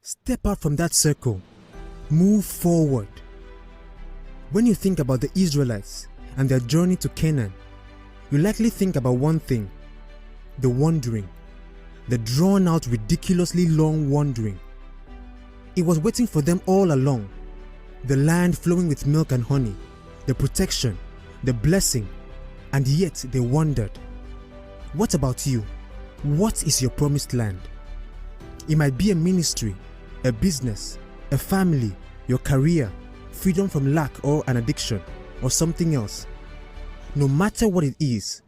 Step out from that circle. Move forward. When you think about the Israelites and their journey to Canaan, you likely think about one thing: the wandering, the drawn out, ridiculously long wandering. It was waiting for them all along. The land flowing with milk and honey, the protection, the blessing, and yet they wandered. What about you? What is your promised land? It might be a ministry, a business, a family, your career, freedom from lack or an addiction, or something else. No matter what it is,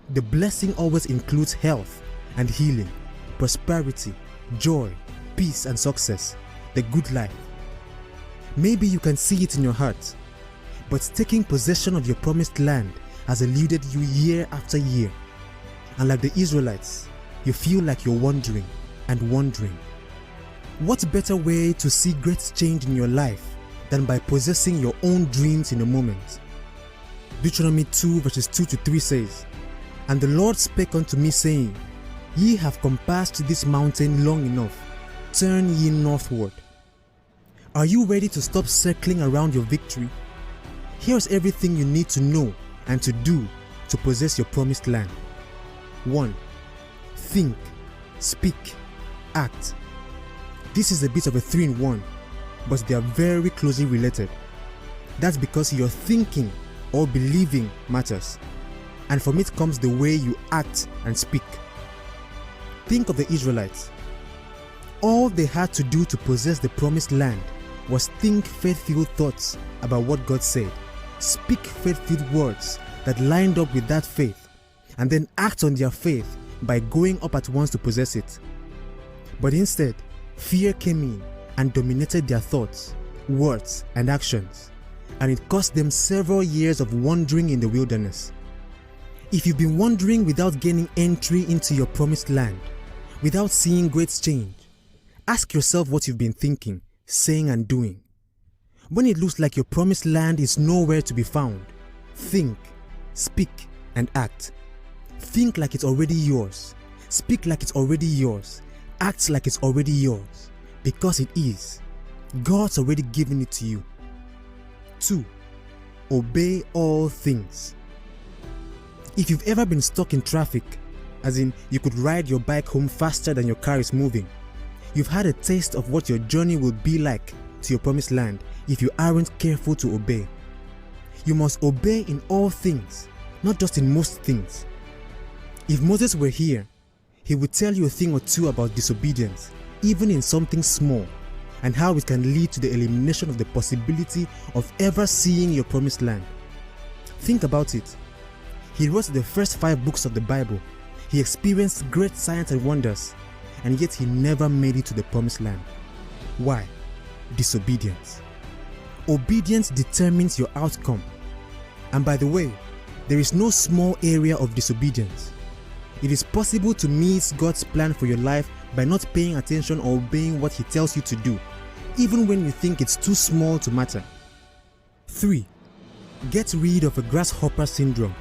the blessing always includes health and healing, prosperity, joy, peace and success, the good life. Maybe you can see it in your heart, but taking possession of your promised land has eluded you year after year. And like the Israelites, you feel like you're wandering and wandering. What better way to see great change in your life than by possessing your own dreams in a moment? Deuteronomy 2 verses 2 to 3 says, "And the Lord spake unto me, saying, Ye have compassed this mountain long enough, turn ye northward." Are you ready to stop circling around your victory? Here's everything you need to know and to do to possess your promised land. 1. Think, speak, act. This is a bit of a 3-in-1, but they are very closely related. That's because your thinking or believing matters, and from it comes the way you act and speak. Think of the Israelites. All they had to do to possess the promised land was think faith-filled thoughts about what God said, speak faith-filled words that lined up with that faith, and then act on their faith by going up at once to possess it. But instead, fear came in and dominated their thoughts, words, and actions, and it cost them several years of wandering in the wilderness. If you've been wandering without gaining entry into your promised land, without seeing great change, ask yourself what you've been thinking, saying, and doing. When it looks like your promised land is nowhere to be found, think, speak, and act. Think like it's already yours. Speak like it's already yours. Act like it's already yours. Because it is. God's already given it to you. 2. Obey all things. If you've ever been stuck in traffic, as in you could ride your bike home faster than your car is moving, you've had a taste of what your journey will be like to your promised land if you aren't careful to obey. You must obey in all things, not just in most things. If Moses were here, he would tell you a thing or two about disobedience, even in something small, and how it can lead to the elimination of the possibility of ever seeing your promised land. Think about it. He wrote the first 5 books of the Bible. He experienced great signs and wonders, and yet he never made it to the promised land. Why? Disobedience. Obedience determines your outcome. And by the way, there is no small area of disobedience. It is possible to miss God's plan for your life by not paying attention or obeying what He tells you to do, even when you think it's too small to matter. 3. Get rid of a Grasshopper Syndrome.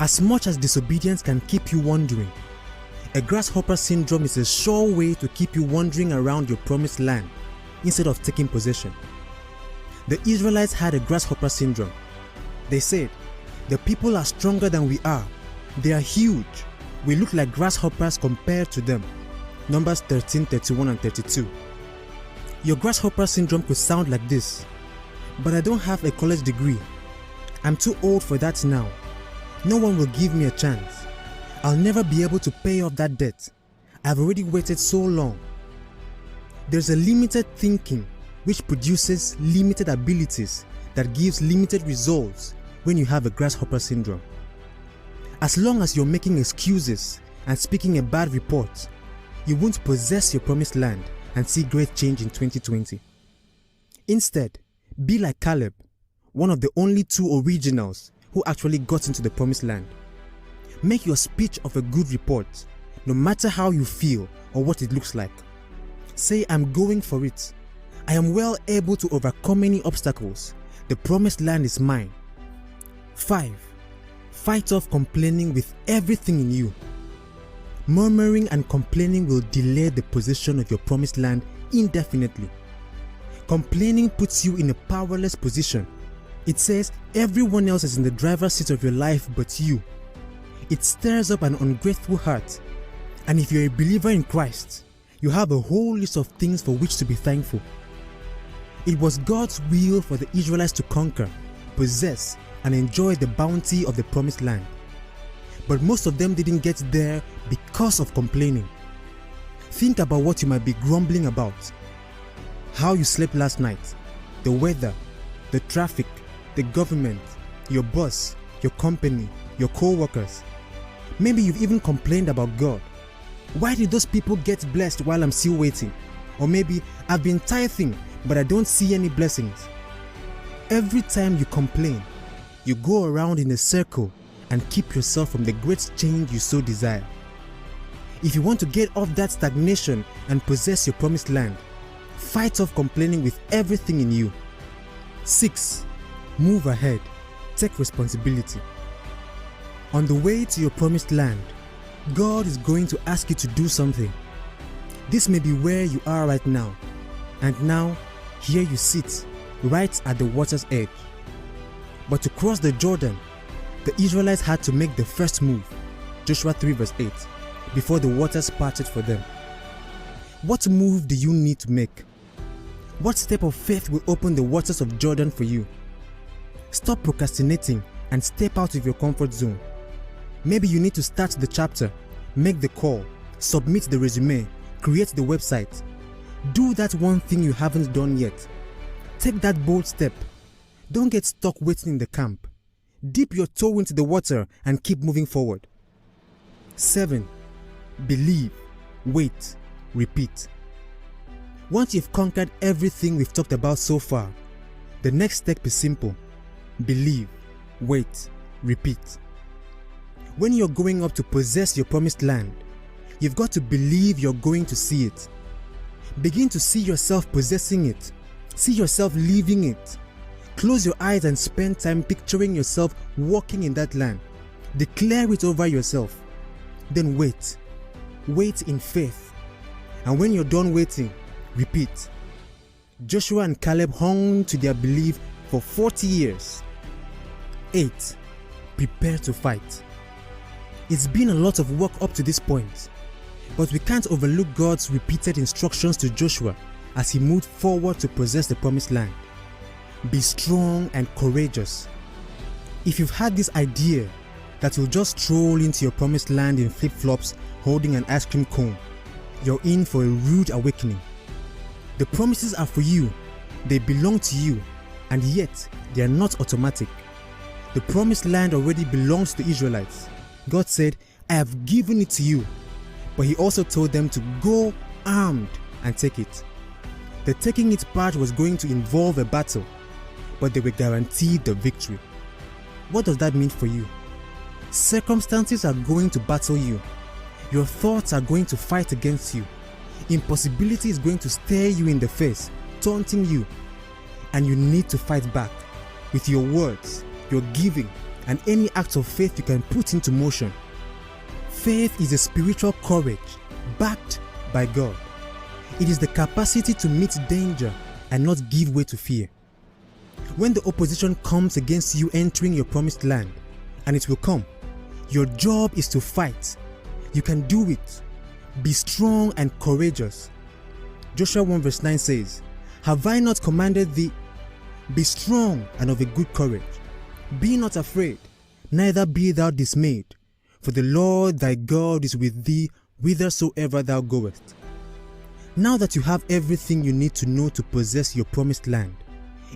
As much as disobedience can keep you wandering, a Grasshopper Syndrome is a sure way to keep you wandering around your promised land instead of taking possession. The Israelites had a Grasshopper Syndrome. They said, "The people are stronger than we are. They are huge. We look like grasshoppers compared to them." Numbers 13, 31 and 32. Your Grasshopper Syndrome could sound like this: "But I don't have a college degree. I'm too old for that now. No one will give me a chance. I'll never be able to pay off that debt. I've already waited so long." There's a limited thinking which produces limited abilities that gives limited results when you have a Grasshopper Syndrome. As long as you're making excuses and speaking a bad report, you won't possess your promised land and see great change in 2020. Instead, be like Caleb, one of the only 2 originals who actually got into the promised land. Make your speech of a good report, no matter how you feel or what it looks like. Say, "I'm going for it. I am well able to overcome any obstacles. The promised land is mine." 5. Fight off complaining with everything in you. Murmuring and complaining will delay the possession of your promised land indefinitely. Complaining puts you in a powerless position. It says everyone else is in the driver's seat of your life but you. It stirs up an ungrateful heart. And if you're a believer in Christ, you have a whole list of things for which to be thankful. It was God's will for the Israelites to conquer, possess, and enjoy the bounty of the promised land. But most of them didn't get there because of complaining. Think about what you might be grumbling about. How you slept last night, the weather, the traffic, the government, your boss, your company, your co-workers. Maybe you've even complained about God. Why did those people get blessed while I'm still waiting? Or maybe I've been tithing but I don't see any blessings. Every time you complain, you go around in a circle and keep yourself from the great change you so desire. If you want to get off that stagnation and possess your promised land, fight off complaining with everything in you. 6. Move ahead. Take responsibility. On the way to your promised land, God is going to ask you to do something. This may be where you are right now, and now here you sit, right at the water's edge. But to cross the Jordan, the Israelites had to make the first move, Joshua 3 verse 8, before the waters parted for them. What move do you need to make? What step of faith will open the waters of Jordan for you? Stop procrastinating and step out of your comfort zone. Maybe you need to start the chapter, make the call, submit the resume, create the website. Do that one thing you haven't done yet. Take that bold step. Don't get stuck waiting in the camp. Dip your toe into the water and keep moving forward. 7. Believe, wait, repeat. Once you've conquered everything we've talked about so far, the next step is simple. Believe, wait, repeat. When you're going up to possess your promised land, you've got to believe you're going to see it. Begin to see yourself possessing it. See yourself living it. Close your eyes and spend time picturing yourself walking in that land. Declare it over yourself. Then wait. Wait in faith. And when you're done waiting, repeat. Joshua and Caleb hung to their belief for 40 years. 8. Prepare to fight. It's been a lot of work up to this point, but we can't overlook God's repeated instructions to Joshua as he moved forward to possess the promised land. Be strong and courageous. If you've had this idea that you'll just stroll into your promised land in flip-flops holding an ice cream cone, you're in for a rude awakening. The promises are for you, they belong to you, and yet they are not automatic. The promised land already belongs to the Israelites. God said, I have given it to you. But he also told them to go armed and take it. The taking it part was going to involve a battle, but they were guaranteed the victory. What does that mean for you? Circumstances are going to battle you. Your thoughts are going to fight against you. Impossibility is going to stare you in the face, taunting you. And you need to fight back with your words, your giving, and any acts of faith you can put into motion. Faith is a spiritual courage backed by God. It is the capacity to meet danger and not give way to fear. When the opposition comes against you entering your promised land, and it will come, your job is to fight. You can do it. Be strong and courageous. Joshua 1 verse 9 says, Have I not commanded thee? Be strong and of a good courage. Be not afraid, neither be thou dismayed, for the Lord thy God is with thee whithersoever thou goest. Now that you have everything you need to know to possess your promised land,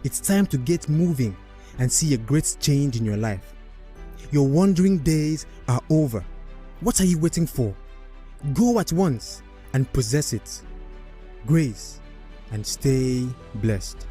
it's time to get moving and see a great change in your life. Your wandering days are over. What are you waiting for? Go at once and possess it. Grace and stay blessed.